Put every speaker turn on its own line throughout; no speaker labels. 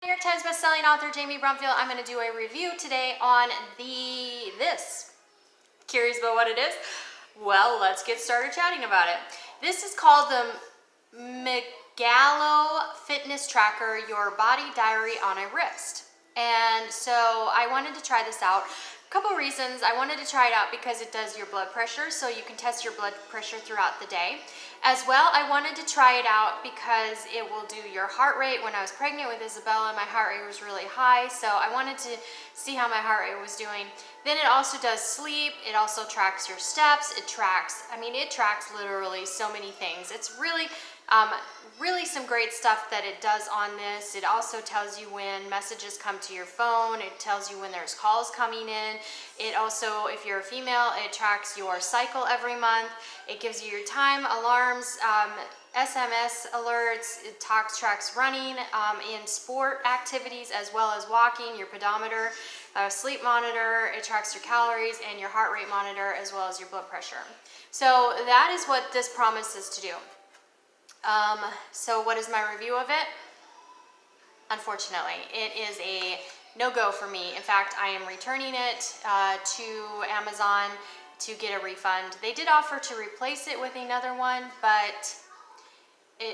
New York Times bestselling author Jamie Brumfield. I'm going to do a review today on this. Curious about what it is? Well, let's get started chatting about it. This is called the Mgaolo Fitness Tracker, Your Body Diary on a Wrist. And so I wanted to try this out. A couple reasons. I wanted to try it out because it does your blood pressure, so you can test your blood pressure throughout the day. As well, I wanted to try it out because it will do your heart rate. When I was pregnant with Isabella, my heart rate was really high, so I wanted to see how my heart rate was doing. Then it also does sleep. It also tracks your steps. It tracks literally so many things. It's really some great stuff that it does on this. It also tells you when messages come to your phone. It tells you when there's calls coming in. It also, if you're a female, it tracks your cycle every month. It gives you your time, alarms, SMS alerts. It tracks running in sport activities as well as walking, your pedometer, sleep monitor. It tracks your calories and your heart rate monitor as well as your blood pressure. So that is what this promises to do. So what is my review of it? Unfortunately, it is a no-go for me. In fact, I am returning it to Amazon to get a refund. They did offer to replace it with another one, but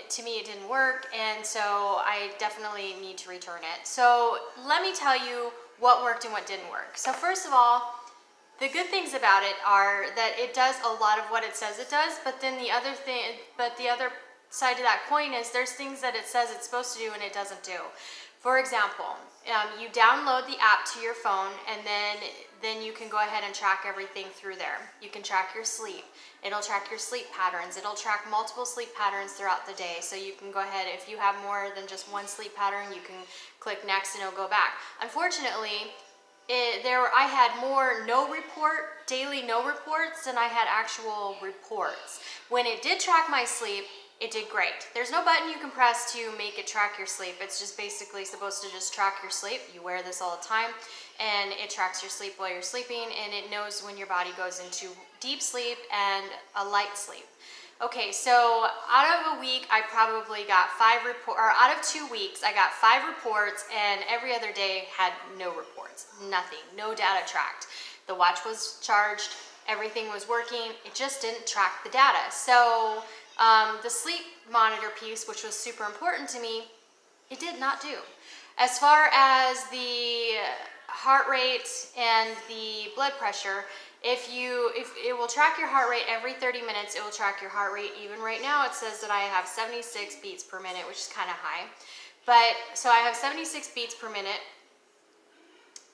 to me it didn't work, and so I definitely need to return it. So let me tell you what worked and what didn't work. So first of all, the good things about it are that it does a lot of what it says it does, but then the other side of that coin is there's things that it says it's supposed to do and it doesn't do. For example, you download the app to your phone, and then you can go ahead and track everything through there. You can track your sleep. It'll track your sleep patterns. It'll track multiple sleep patterns throughout the day. So you can go ahead, if you have more than just one sleep pattern, you can click next and it'll go back. Unfortunately, I had more daily no reports than I had actual reports. When it did track my sleep, it did great. There's no button you can press to make it track your sleep. It's just basically supposed to just track your sleep. You wear this all the time, and it tracks your sleep while you're sleeping, and it knows when your body goes into deep sleep and a light sleep. Okay, so out of a week, I probably got out of 2 weeks, I got 5 reports, and every other day had no reports, nothing, no data tracked. The watch was charged, everything was working, it just didn't track the data. So the sleep monitor piece, which was super important to me, it did not do. As far as the heart rate and the blood pressure, if it will track your heart rate every 30 minutes, it will track your heart rate. Even right now, it says that I have 76 beats per minute, which is kind of high. But so I have 76 beats per minute,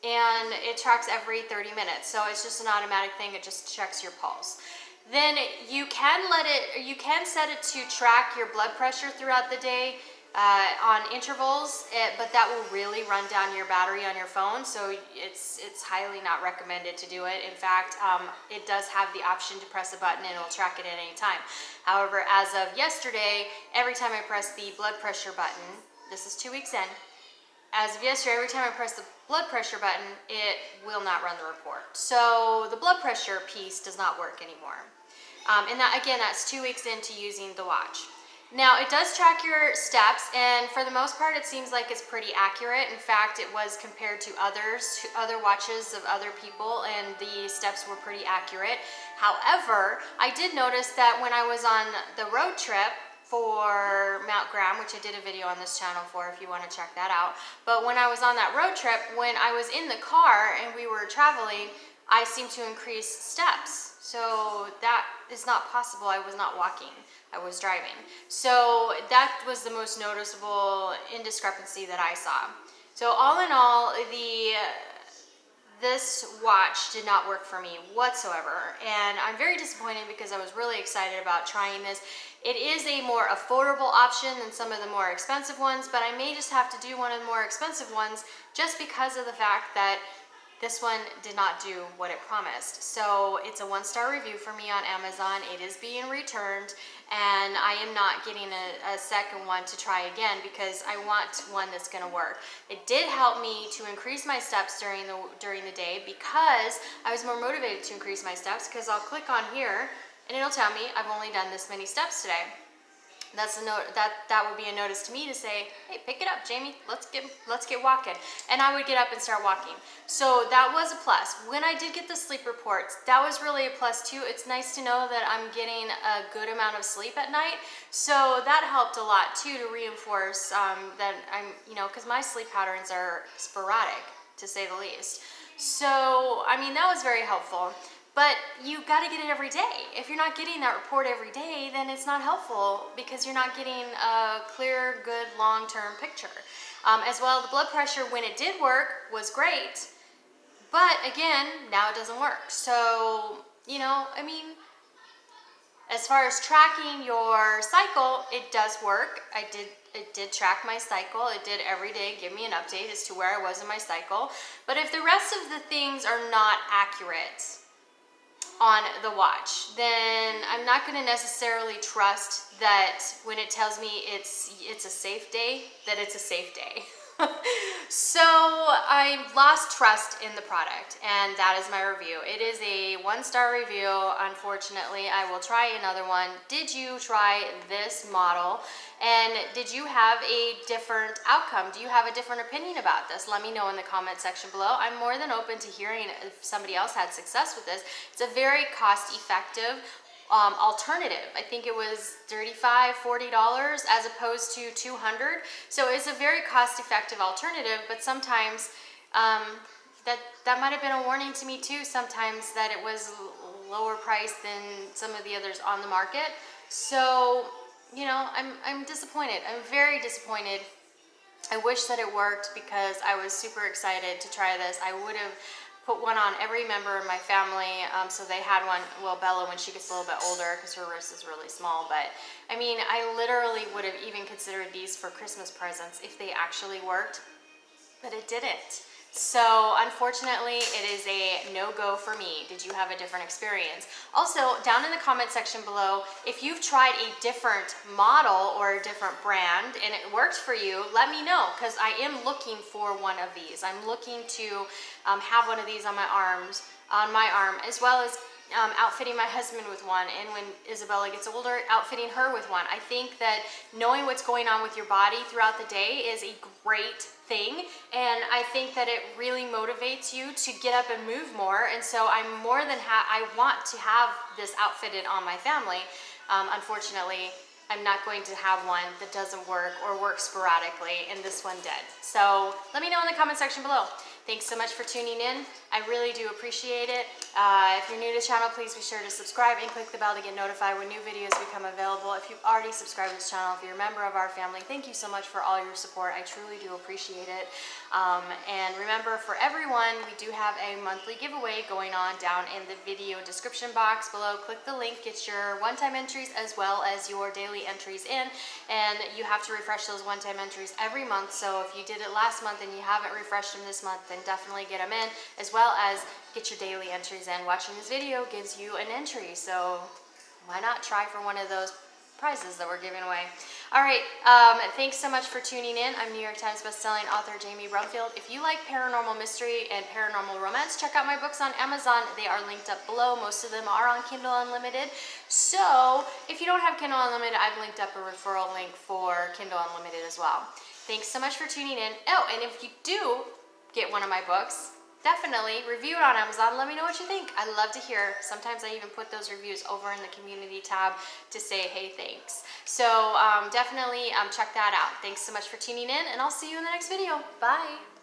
and it tracks every 30 minutes. So it's just an automatic thing. It just checks your pulse. Then you can set it to track your blood pressure throughout the day on intervals, but that will really run down your battery on your phone, so it's highly not recommended to do it. In fact, it does have the option to press a button and it'll track it at any time. However, as of yesterday, every time I press the blood pressure button, this is 2 weeks in, as of yesterday, every time I press the blood pressure button, it will not run the report. So the blood pressure piece does not work anymore. And that, again, that's 2 weeks into using the watch. Now, it does track your steps, and for the most part, it seems like it's pretty accurate. In fact, it was compared to other watches of other people, and the steps were pretty accurate. However, I did notice that when I was on the road trip for Mount Graham, which I did a video on this channel for if you want to check that out. But when I was on that road trip, when I was in the car and we were traveling, I seemed to increase steps. So that is not possible. I was not walking, I was driving. So that was the most noticeable indiscrepancy that I saw. So all in all, this watch did not work for me whatsoever, and I'm very disappointed because I was really excited about trying this. It is a more affordable option than some of the more expensive ones, but I may just have to do one of the more expensive ones just because of the fact that this one did not do what it promised. So it's a 1-star review for me on Amazon. It is being returned, and I am not getting a second one to try again because I want one that's going to work. It did help me to increase my steps during the day because I was more motivated to increase my steps, because I'll click on here and it'll tell me I've only done this many steps today. That's a note that would be a notice to me to say, hey, pick it up, Jamie. Let's get walking. And I would get up and start walking. So that was a plus. When I did get the sleep reports, that was really a plus too. It's nice to know that I'm getting a good amount of sleep at night. So that helped a lot too, to reinforce that I'm, because my sleep patterns are sporadic, to say the least. So, I mean, that was very helpful. But you got to get it every day. If you're not getting that report every day, then it's not helpful, because you're not getting a clear, good, long-term picture. As well, the blood pressure, when it did work, was great. But again, now it doesn't work. So, I mean, as far as tracking your cycle, it does work. It did track my cycle. It did every day give me an update as to where I was in my cycle. But if the rest of the things are not accurate on the watch, then I'm not going to necessarily trust that when it tells me it's a safe day, that it's a safe day. So I lost trust in the product, and that is my review. It is a 1-star review. Unfortunately, I will try another one. Did you try this model? And did you have a different outcome? Do you have a different opinion about this? Let me know in the comment section below. I'm more than open to hearing if somebody else had success with this. It's a very cost-effective alternative. I think it was $35–40 as opposed to $200. So it's a very cost-effective alternative, but sometimes that might have been a warning to me too, sometimes, that it was lower priced than some of the others on the market. So, I'm disappointed. I'm very disappointed. I wish that it worked, because I was super excited to try this. I would have put one on every member of my family, so they had one. Well, Bella, when she gets a little bit older, because her wrist is really small, but I mean, I literally would have even considered these for Christmas presents if they actually worked, but it didn't. So unfortunately, it is a no-go for me. Did you have a different experience? Also, down in the comment section below, if you've tried a different model or a different brand and it worked for you, let me know, because I am looking for one of these. I'm looking to have one of these on my arm, as well as outfitting my husband with one, and when Isabella gets older, outfitting her with one. I think that knowing what's going on with your body throughout the day is a great thing, and I think that it really motivates you to get up and move more. And so I'm more than I want to have this outfitted on my family. Unfortunately, I'm not going to have one that doesn't work or works sporadically, and this one did. So let me know in the comment section below. Thanks so much for tuning in. I really do appreciate it. If you're new to the channel, please be sure to subscribe and click the bell to get notified when new videos become available. If you've already subscribed to this channel, if you're a member of our family, thank you so much for all your support. I truly do appreciate it. And remember, for everyone, we do have a monthly giveaway going on down in the video description box below. Click the link, get your one-time entries as well as your daily entries in, and you have to refresh those one-time entries every month. So if you did it last month and you haven't refreshed them this month, then definitely get them in, as well as get your daily entries in. Watching this video gives you an entry, so why not try for one of those prizes that we're giving away? All right, thanks so much for tuning in. I'm New York Times bestselling author Jamie Brumfield. If you like paranormal mystery and paranormal romance, check out my books on Amazon. They are linked up below. Most of them are on Kindle Unlimited. So if you don't have Kindle Unlimited, I've linked up a referral link for Kindle Unlimited as well. Thanks so much for tuning in. Oh, and if you do get one of my books, definitely review it on Amazon. Let me know what you think. I love to hear. Sometimes I even put those reviews over in the community tab to say, hey, thanks. So definitely check that out. Thanks so much for tuning in, and I'll see you in the next video. Bye.